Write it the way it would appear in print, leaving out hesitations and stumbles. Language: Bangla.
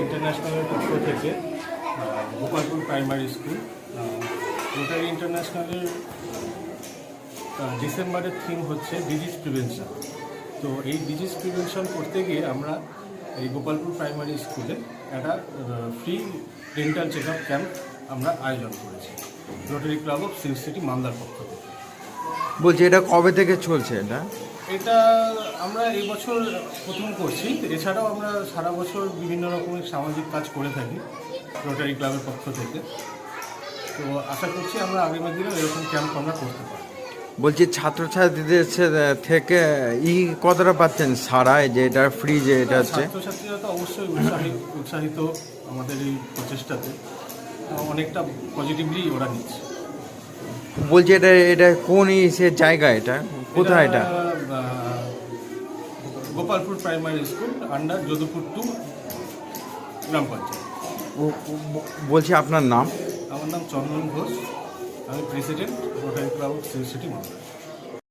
ইন্টারন্যাশনালের পক্ষ থেকে গোপালপুর প্রাইমারি স্কুল রোটারি ইন্টারন্যাশনালের ডিসেম্বরের থিম হচ্ছে ডিজিজ প্রিভেনশন। তো এই ডিজিজ প্রিভেনশন করতে গিয়ে আমরা এই গোপালপুর প্রাইমারি স্কুলে একটা free dental check up camp আমরা আয়োজন করেছি Rotary Club of Silk City মালদার পক্ষ থেকে। বলছি এটা কবে থেকে চলছে? এটা আমরা এই বছর প্রথম করছি, এছাড়াও আমরা সারা বছর বিভিন্ন রকমের সামাজিক কাজ করে থাকি রোটারি ক্লাবের পক্ষ থেকে। তো আশা করছি আমরা আগামী দিনে এরকম ক্যাম্প আমরা করতে পারি। বলছি ছাত্রছাত্রীদের থেকে কতটা পাচ্ছেন সারায় যে এটা ফ্রি যে এটা হচ্ছে? ছাত্রছাত্রীরা তো অবশ্যই উৎসাহিত আমাদের এই প্রচেষ্টাতে, অনেকটা পজিটিভলি ওরা নিচ্ছে। বলছি এটা কোন সে জায়গা, এটা কোথায়? এটা Gopalpur primary school under Jadupur 2 গ্রাম পঞ্চায়েত। বলছি আপনার নাম? আমার নাম চন্দন ঘোষ, আমি president rotary Club of Silk city Malda.